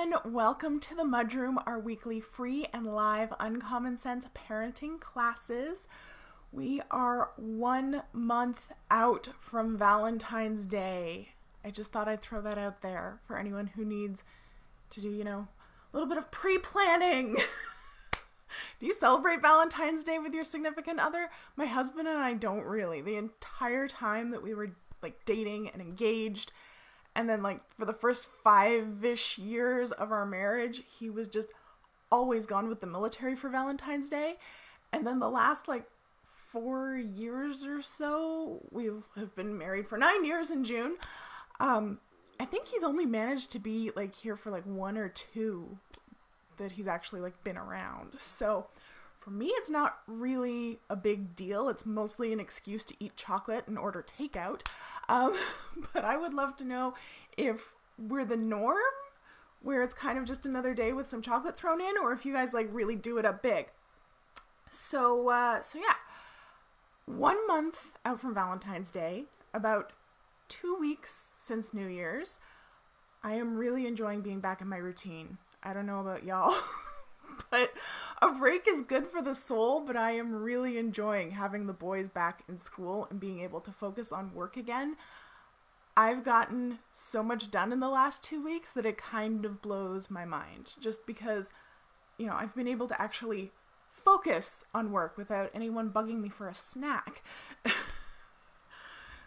everyone. Welcome to the MudRoom, our weekly free and live uncommon sense parenting classes. We are 1 month out from Valentine's Day. I just thought I'd throw that out there for anyone who needs to do, a little bit of pre-planning. Do you celebrate Valentine's Day with your significant other? My husband and I don't really. The entire time that we were dating and engaged, and then for the first 5-ish years of our marriage, he was just always gone with the military for Valentine's Day. And then the last 4 years or so, we have been married for 9 years in June. I think he's only managed to be here for 1 or 2 that he's actually been around. So for me, it's not really a big deal. It's mostly an excuse to eat chocolate and order takeout. But I would love to know if we're the norm, where it's kind of just another day with some chocolate thrown in, or if you guys really do it up big. So yeah, 1 month out from Valentine's Day, about 2 weeks since New Year's. I am really enjoying being back in my routine. I don't know about y'all, but a break is good for the soul, but I am really enjoying having the boys back in school and being able to focus on work again. I've gotten so much done in the last 2 weeks that it kind of blows my mind, just because, I've been able to actually focus on work without anyone bugging me for a snack.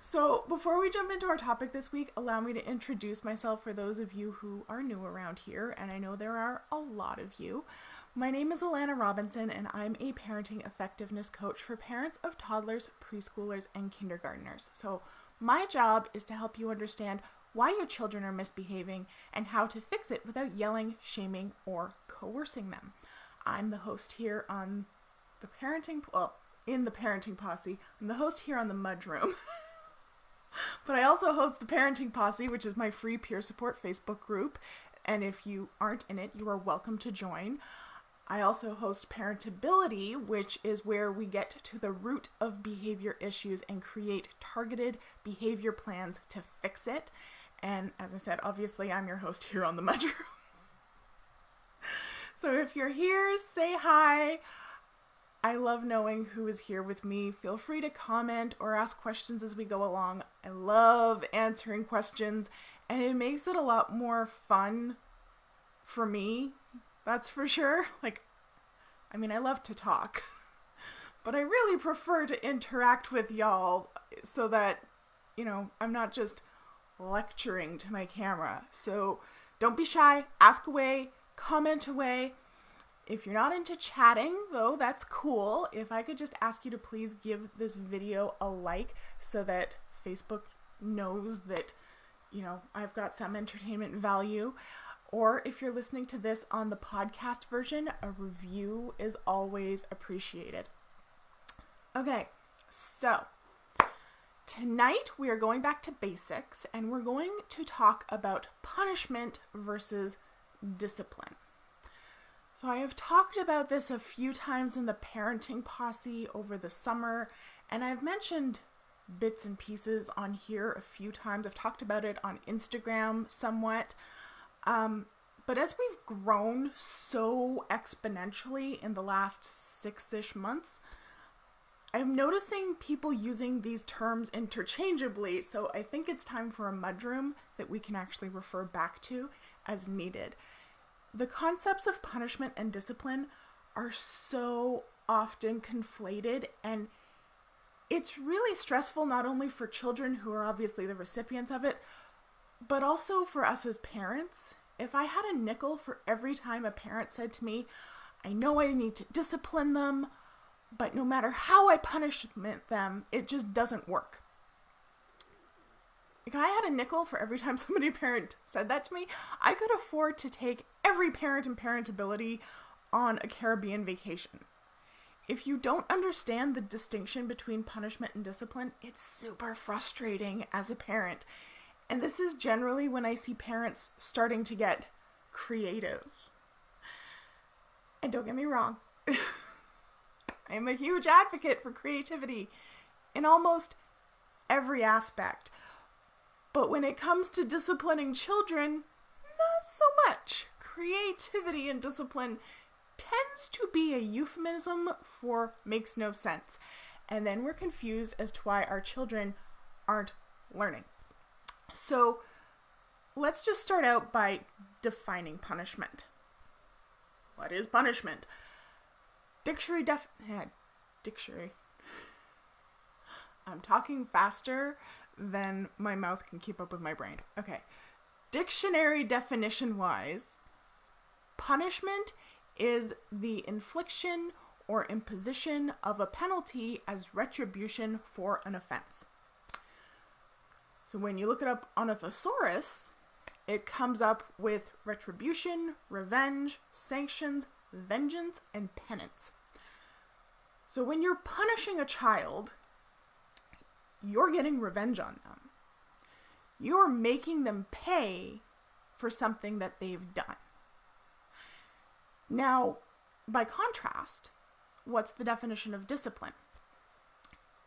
So before we jump into our topic this week, allow me to introduce myself for those of you who are new around here, and I know there are a lot of you. My name is Allana Robinson, and I'm a parenting effectiveness coach for parents of toddlers, preschoolers, and kindergartners. So my job is to help you understand why your children are misbehaving and how to fix it without yelling, shaming, or coercing them. I'm the host here on the in the Parenting Posse. I'm the host here on the MudRoom. But I also host the Parenting Posse, which is my free peer support Facebook group. And if you aren't in it, you are welcome to join. I also host Parentability, which is where we get to the root of behavior issues and create targeted behavior plans to fix it. And as I said, obviously, I'm your host here on the MudRoom. So if you're here, say hi. I love knowing who is here with me. Feel free to comment or ask questions as we go along. I love answering questions, and it makes it a lot more fun for me. That's for sure. I love to talk, but I really prefer to interact with y'all so that, I'm not just lecturing to my camera. So don't be shy, ask away, comment away. If you're not into chatting, though, that's cool. If I could just ask you to please give this video a like so that Facebook knows that, I've got some entertainment value. Or if you're listening to this on the podcast version, a review is always appreciated. Okay, so tonight we are going back to basics, and we're going to talk about punishment versus discipline. So I have talked about this a few times in the Parenting Posse over the summer, and I've mentioned bits and pieces on here a few times. I've talked about it on Instagram somewhat. But as we've grown so exponentially in the last 6-ish months, I'm noticing people using these terms interchangeably, so I think it's time for a MudRoom that we can actually refer back to as needed. The concepts of punishment and discipline are so often conflated, and it's really stressful not only for children who are obviously the recipients of it, but also for us as parents. If I had a nickel for every time a parent said to me, I know I need to discipline them, but no matter how I punish them, it just doesn't work. If I had a nickel for every time somebody parent said that to me, I could afford to take every parent in Parentability on a Caribbean vacation. If you don't understand the distinction between punishment and discipline, it's super frustrating as a parent. And this is generally when I see parents starting to get creative. And don't get me wrong, I am a huge advocate for creativity in almost every aspect. But when it comes to disciplining children, not so much. creativity in discipline tends to be a euphemism for makes no sense. And then we're confused as to why our children aren't learning. So let's just start out by defining punishment. What is punishment? Dictionary. I'm talking faster than my mouth can keep up with my brain. Okay. Dictionary definition wise, punishment is the infliction or imposition of a penalty as retribution for an offense. So when you look it up on a thesaurus, it comes up with retribution, revenge, sanctions, vengeance, and penance. So when you're punishing a child, you're getting revenge on them. You're making them pay for something that they've done. Now, by contrast, what's the definition of discipline?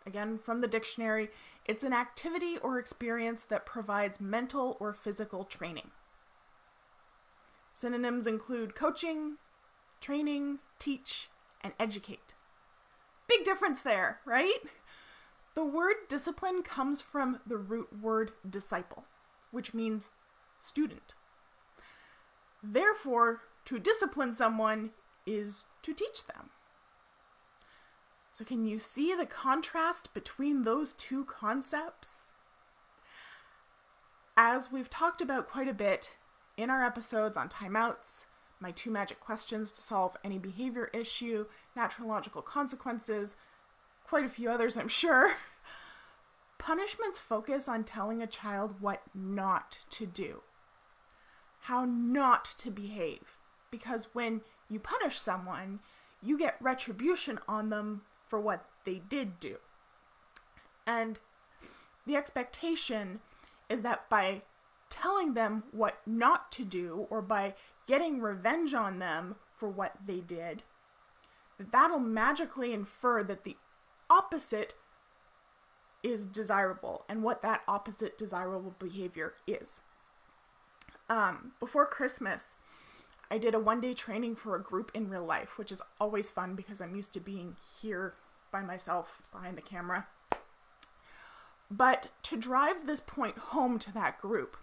Again, from the dictionary, it's an activity or experience that provides mental or physical training. Synonyms include coaching, training, teach, and educate. Big difference there, right? The word discipline comes from the root word disciple, which means student. Therefore, to discipline someone is to teach them. So can you see the contrast between those two concepts? As we've talked about quite a bit in our episodes on timeouts, my 2 magic questions to solve any behavior issue, natural logical consequences, quite a few others I'm sure, punishments focus on telling a child what not to do, how not to behave. Because when you punish someone, you get retribution on them for what they did do. And the expectation is that by telling them what not to do, or by getting revenge on them for what they did, that'll magically infer that the opposite is desirable and what that opposite desirable behavior is. Before Christmas, I did a 1-day training for a group in real life, which is always fun because I'm used to being here by myself behind the camera. But to drive this point home to that group,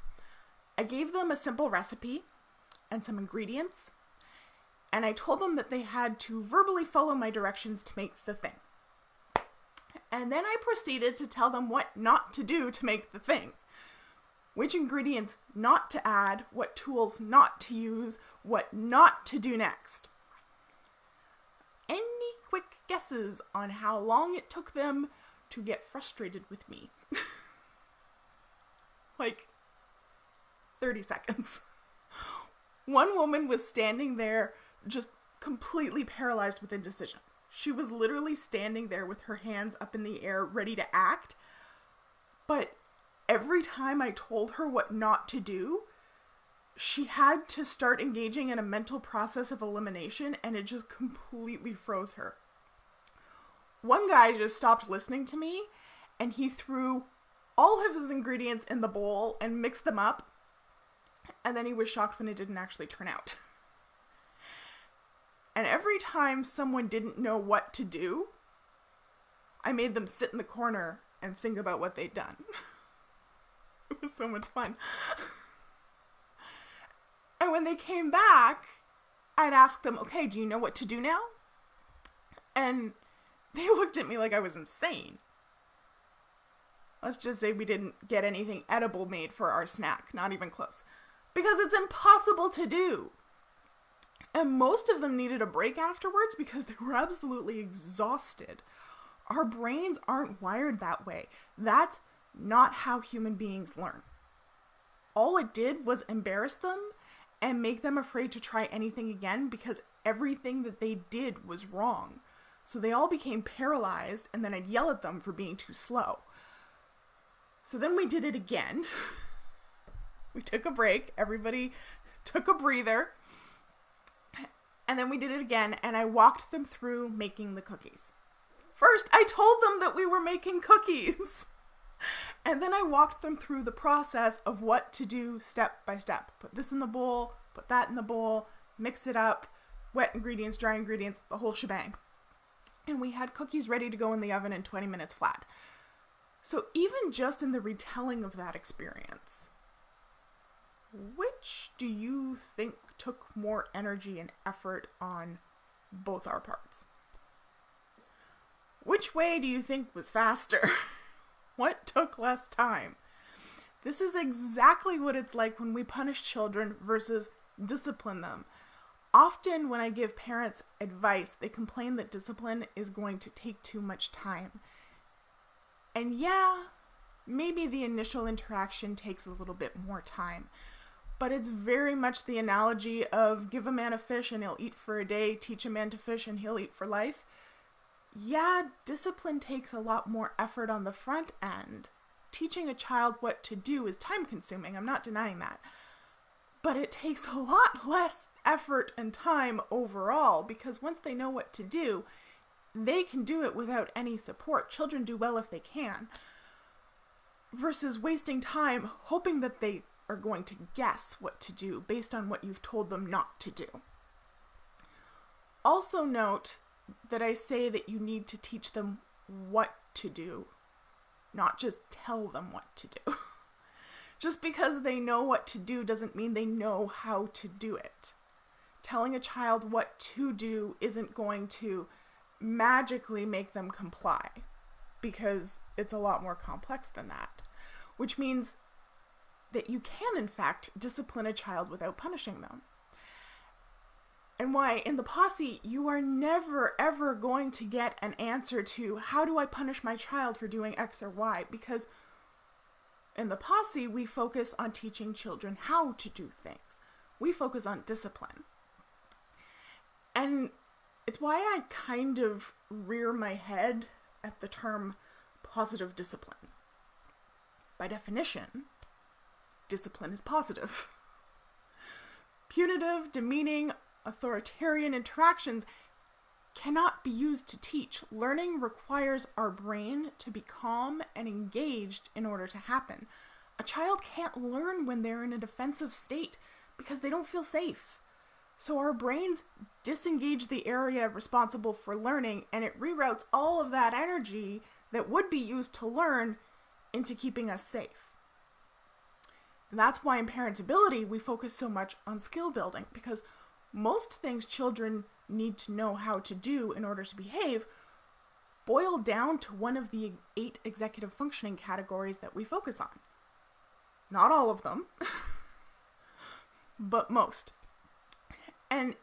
I gave them a simple recipe and some ingredients, and I told them that they had to verbally follow my directions to make the thing. And then I proceeded to tell them what not to do to make the thing. Which ingredients not to add, what tools not to use, what not to do next. Any quick guesses on how long it took them to get frustrated with me? Like 30 seconds. One woman was standing there just completely paralyzed with indecision. She was literally standing there with her hands up in the air, ready to act. But every time I told her what not to do, she had to start engaging in a mental process of elimination, and it just completely froze her. One guy just stopped listening to me, and he threw all of his ingredients in the bowl and mixed them up, and then he was shocked when it didn't actually turn out. And every time someone didn't know what to do, I made them sit in the corner and think about what they'd done. It was so much fun. And when they came back, I'd ask them, okay, do you know what to do now? And they looked at me like I was insane. Let's just say we didn't get anything edible made for our snack, not even close. Because it's impossible to do. And most of them needed a break afterwards because they were absolutely exhausted. Our brains aren't wired that way. That's not how human beings learn. All it did was embarrass them and make them afraid to try anything again because everything that they did was wrong. So they all became paralyzed, and then I'd yell at them for being too slow. So then we did it again. We took a break. Everybody took a breather. And then we did it again, and I walked them through making the cookies. First, I told them that we were making cookies. And then I walked them through the process of what to do step by step. Put this in the bowl, put that in the bowl, mix it up, wet ingredients, dry ingredients, the whole shebang. And we had cookies ready to go in the oven in 20 minutes flat. So even just in the retelling of that experience, which do you think took more energy and effort on both our parts? Which way do you think was faster? What took less time? This is exactly what it's like when we punish children versus discipline them. Often when I give parents advice, they complain that discipline is going to take too much time. And yeah, maybe the initial interaction takes a little bit more time, but it's very much the analogy of give a man a fish and he'll eat for a day, teach a man to fish and he'll eat for life. Yeah, discipline takes a lot more effort on the front end. Teaching a child what to do is time consuming, I'm not denying that. But it takes a lot less effort and time overall because once they know what to do, they can do it without any support. Children do well if they can. Versus wasting time hoping that they are going to guess what to do based on what you've told them not to do. Also note that I say that you need to teach them what to do, not just tell them what to do. Just because they know what to do doesn't mean they know how to do it. Telling a child what to do isn't going to magically make them comply because it's a lot more complex than that, which means that you can, in fact, discipline a child without punishing them. And why, in the posse, you are never, ever going to get an answer to how do I punish my child for doing X or Y? Because in the posse, we focus on teaching children how to do things. We focus on discipline. And it's why I kind of rear my head at the term positive discipline. By definition, discipline is positive. Punitive, demeaning, authoritarian interactions cannot be used to teach. Learning requires our brain to be calm and engaged in order to happen. A child can't learn when they're in a defensive state because they don't feel safe. So our brains disengage the area responsible for learning, and it reroutes all of that energy that would be used to learn into keeping us safe. And that's why in parentability we focus so much on skill building, because most things children need to know how to do in order to behave boil down to one of the 8 executive functioning categories that we focus on. Not all of them, but most. And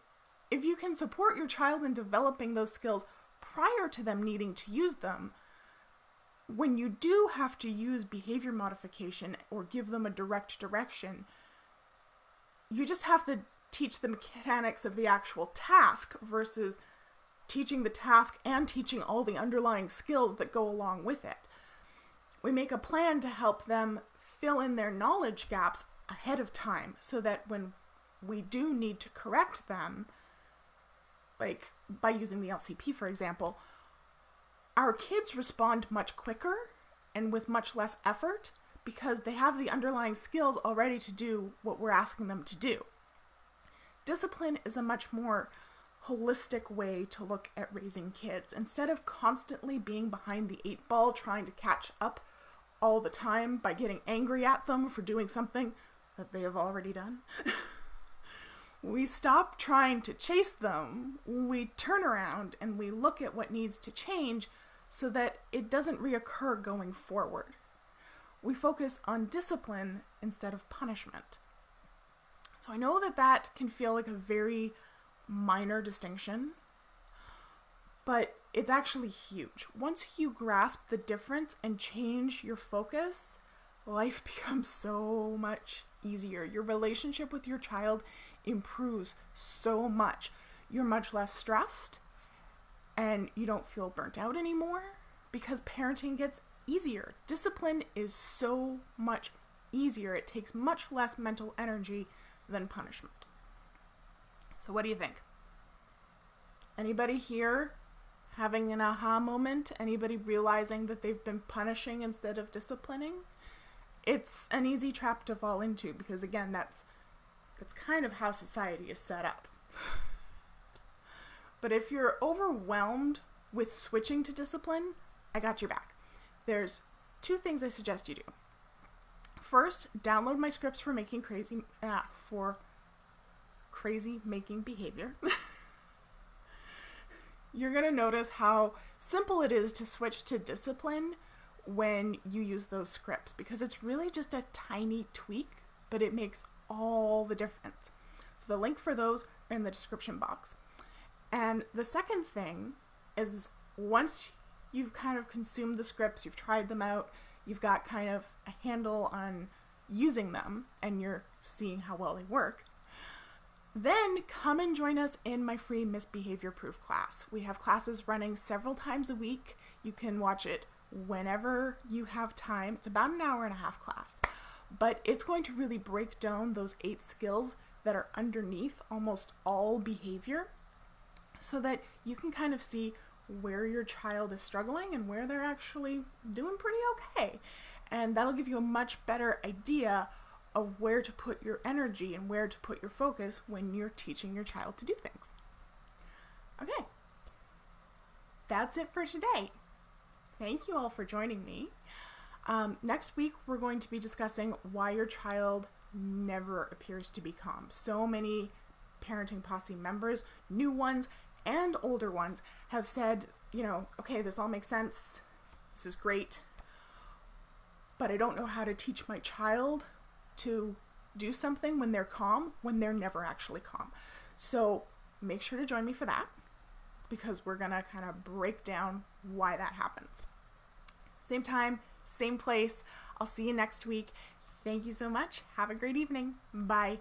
if you can support your child in developing those skills prior to them needing to use them, when you do have to use behavior modification or give them a direct direction, you just have to teach the mechanics of the actual task versus teaching the task and teaching all the underlying skills that go along with it. We make a plan to help them fill in their knowledge gaps ahead of time so that when we do need to correct them, like by using the LCP, for example, our kids respond much quicker and with much less effort because they have the underlying skills already to do what we're asking them to do. Discipline is a much more holistic way to look at raising kids. Instead of constantly being behind the 8 ball trying to catch up all the time by getting angry at them for doing something that they have already done, we stop trying to chase them, we turn around and we look at what needs to change so that it doesn't reoccur going forward. We focus on discipline instead of punishment. So I know that that can feel like a very minor distinction, but it's actually huge. Once you grasp the difference and change your focus, life becomes so much easier. Your relationship with your child improves so much. You're much less stressed and you don't feel burnt out anymore because parenting gets easier. Discipline is so much easier. It takes much less mental energy than punishment. So what do you think? Anybody here having an aha moment? Anybody realizing that they've been punishing instead of disciplining? It's an easy trap to fall into because, again, that's That's kind of how society is set up. But if you're overwhelmed with switching to discipline, I got your back. There's 2 things I suggest you do. First, download my scripts for crazy making behavior. You're going to notice how simple it is to switch to discipline when you use those scripts, because it's really just a tiny tweak, but it makes all the difference. So the link for those are in the description box. And the second thing is, once you've kind of consumed the scripts, you've tried them out, you've got kind of a handle on using them, and you're seeing how well they work, then come and join us in my free Misbehavior-Proof class. We have classes running several times a week. You can watch it whenever you have time. It's about an hour and a half class, but it's going to really break down those 8 skills that are underneath almost all behavior, so that you can kind of see where your child is struggling and where they're actually doing pretty okay. And that'll give you a much better idea of where to put your energy and where to put your focus when you're teaching your child to do things. Okay, that's it for today. Thank you all for joining me. Next week, we're going to be discussing why your child never appears to be calm. So many Parenting Posse members, new ones and older ones, have said, okay, this all makes sense. This is great, but I don't know how to teach my child to do something when they're calm, when they're never actually calm. So make sure to join me for that, because we're gonna kind of break down why that happens. Same time, same place. I'll see you next week. Thank you so much. Have a great evening. Bye.